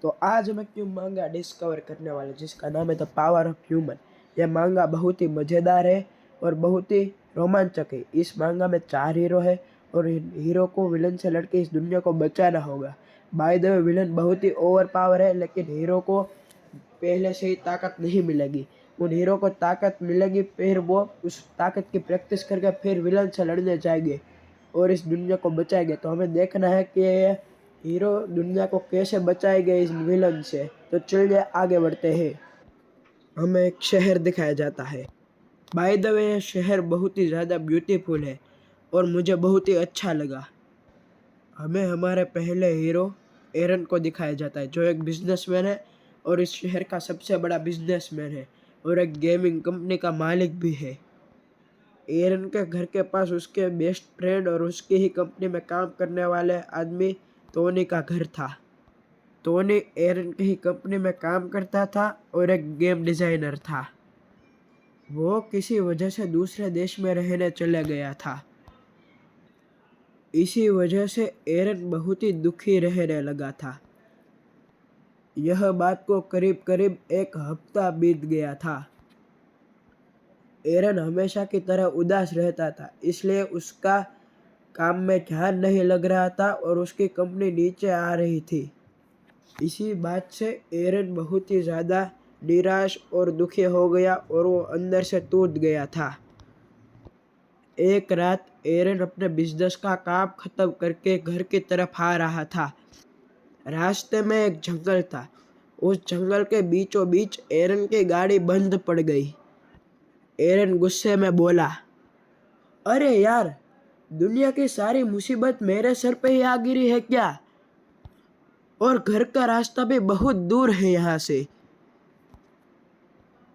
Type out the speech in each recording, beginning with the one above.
तो आज हम एक न्यू मांगा डिस्कवर करने वाले जिसका नाम है द पावर ऑफ ह्यूमन। यह मांगा बहुत ही मज़ेदार है और बहुत ही रोमांचक है। इस मांगा में 4 हीरो है और इन हीरो को विलन से लड़के इस दुनिया को बचाना होगा। बाय द वे विलन बहुत ही ओवर पावर है, लेकिन हीरो को पहले से ही ताकत नहीं मिलेगी। उन हीरो को ताकत मिलेगी, फिर वो उस ताकत की प्रैक्टिस करके फिर विलन से लड़ने जाएंगे और इस दुनिया को बचाएंगे। तो हमें देखना है कि हीरो दुनिया को कैसे बचाएंगे इस विलन से। तो चलिए आगे बढ़ते हैं। हमें एक शहर दिखाया जाता है। बाय द वे, यह शहर बहुत ही ज़्यादा ब्यूटीफुल है और मुझे बहुत ही अच्छा लगा। हमें हमारे पहले हीरो एरन को दिखाया जाता है, जो एक बिजनेसमैन है और इस शहर का सबसे बड़ा बिजनेसमैन है और एक गेमिंग कंपनी का मालिक भी है। एरन के घर के पास उसके बेस्ट फ्रेंड और उसकी ही कंपनी में काम करने वाले आदमी टोनी का घर था। टोनी एरन की ही कंपनी में काम करता था और एक गेम डिज़ाइनर था। वो किसी वजह से दूसरे देश में रहने चले गया था। इसी वजह से एरन बहुत ही दुखी रहने लगा था। यह बात को करीब करीब 1 हफ्ता बीत गया था। एरन हमेशा की तरह उदास रहता था, इसलिए उसका काम में ध्यान नहीं लग रहा था और उसकी कंपनी नीचे आ रही थी। इसी बात से एरन बहुत ही ज़्यादा निराश और दुखी हो गया और वो अंदर से टूट गया था। एक रात एरन अपने बिजनेस का काम खत्म करके घर की तरफ आ रहा था। रास्ते में एक जंगल था। उस जंगल के बीचों बीच एरन की गाड़ी बंद पड़ गई। एरन गुस्से में बोला, अरे यार, दुनिया की सारी मुसीबत मेरे सर पे ही आ गिरी है क्या? और घर का रास्ता भी बहुत दूर है यहाँ से।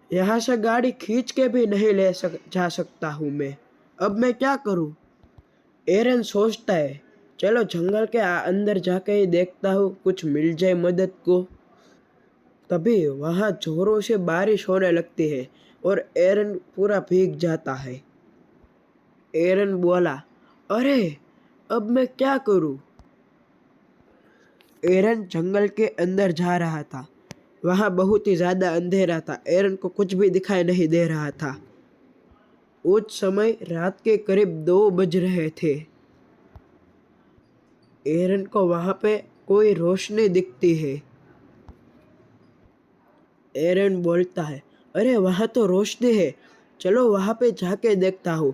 यहाँ से गाड़ी खींच के भी नहीं जा सकता हूँ मैं। अब मैं क्या करूँ? एरन सोचता है, चलो जंगल के अंदर जाके ही देखता हूँ, कुछ मिल जाए मदद को। तभी वहाँ जोरों से बारिश होने लगती है और एरन पूरा भीग जाता है। एरन बोला, अरे अब मैं क्या करूँ? एरन जंगल के अंदर जा रहा था। वहाँ बहुत ही ज़्यादा अंधेरा था। एरन को कुछ भी दिखाई नहीं दे रहा था। उस समय रात के करीब 2 बज रहे थे। एरन को वहाँ पे कोई रोशनी दिखती है। एरन बोलता है, अरे वहाँ तो रोशनी है, चलो वहाँ पे जाके देखता हूँ,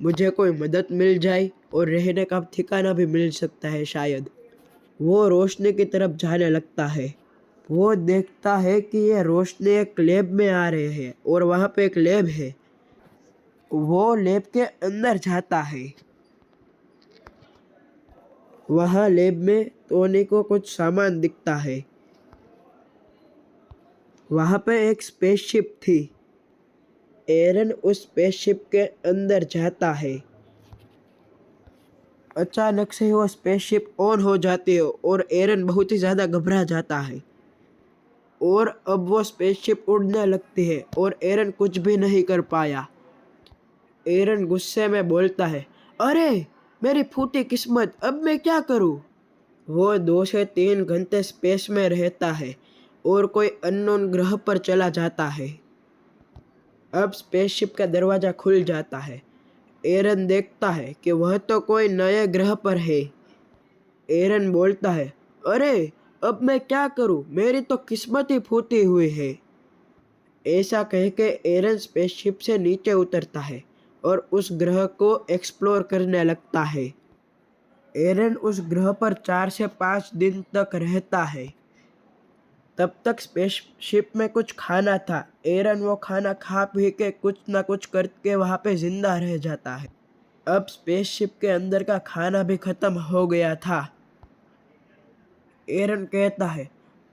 मुझे कोई मदद मिल जाए और रहने का ठिकाना भी मिल सकता है शायद। वो रोशनी की तरफ जाने लगता है। वो देखता है कि ये रोशनी एक लैब में आ रहे हैं और वहाँ पे एक लैब है। वो लैब के अंदर जाता है। वहाँ लैब में टोनी को कुछ सामान दिखता है। वहाँ पे एक स्पेसशिप थी। एरन उस स्पेसशिप के अंदर जाता है। अचानक से वो स्पेसशिप ऑन हो जाती है और एरन बहुत ही ज़्यादा घबरा जाता है और अब वो स्पेसशिप उड़ने लगती है और एरन कुछ भी नहीं कर पाया। एरन गुस्से में बोलता है, अरे मेरी फूटी किस्मत, अब मैं क्या करूं? वो 2 से 3 घंटे स्पेस में रहता है और कोई अननोन ग्रह पर चला जाता है। अब स्पेसशिप का दरवाज़ा खुल जाता है। एरन देखता है कि वह तो कोई नए ग्रह पर है। एरन बोलता है, अरे अब मैं क्या करूं? मेरी तो किस्मत ही फूटी हुई है। ऐसा कह के एरन स्पेसशिप से नीचे उतरता है और उस ग्रह को एक्सप्लोर करने लगता है। एरन उस ग्रह पर 4 से 5 दिन तक रहता है। तब तक स्पेसशिप में कुछ खाना था। एरन वो खाना खा पी के कुछ ना कुछ करके वहाँ पे जिंदा रह जाता है। अब स्पेसशिप के अंदर का खाना भी खत्म हो गया था। एरन कहता है,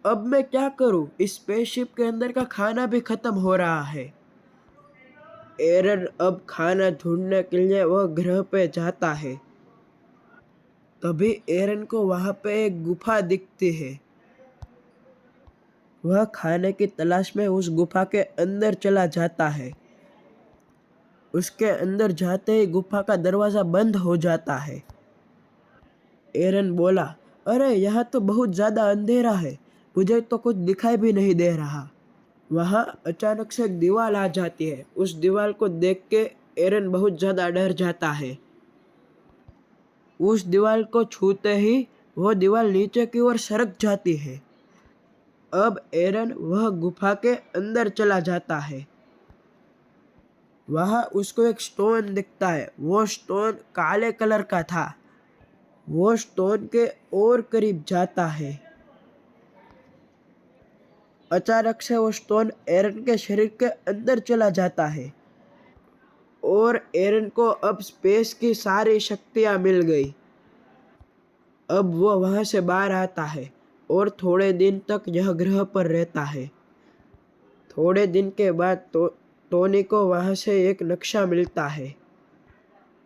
अब मैं क्या करूं? इस स्पेसशिप के अंदर का खाना भी खत्म हो रहा है। एरन अब खाना ढूंढने के लिए वह ग्रह पे जाता है। तभी एरन को वहां पे एक गुफा दिखती है। वह खाने की तलाश में उस गुफा के अंदर चला जाता है। उसके अंदर जाते ही गुफा का दरवाजा बंद हो जाता है। एरन बोला, अरे यहाँ तो बहुत ज़्यादा अंधेरा है, मुझे तो कुछ दिखाई भी नहीं दे रहा। वहाँ अचानक से एक दीवार आ जाती है। उस दीवार को देख के एरन बहुत ज़्यादा डर जाता है। उस दीवार को छूते ही वो दीवार नीचे की ओर सरक जाती है। अब एरन वह गुफा के अंदर चला जाता है। वहाँ उसको एक स्टोन दिखता है। वो स्टोन काले कलर का था। वो स्टोन के और करीब जाता है। अचानक से वो स्टोन एरन के शरीर के अंदर चला जाता है और एरन को अब स्पेस की सारी शक्तियाँ मिल गई। अब वो वहाँ से बाहर आता है और थोड़े दिन तक यह ग्रह पर रहता है। थोड़े दिन के बाद टोनी को वहाँ से एक नक्शा मिलता है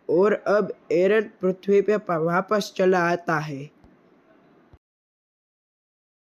और अब एरन पृथ्वी पे वापस चला आता है।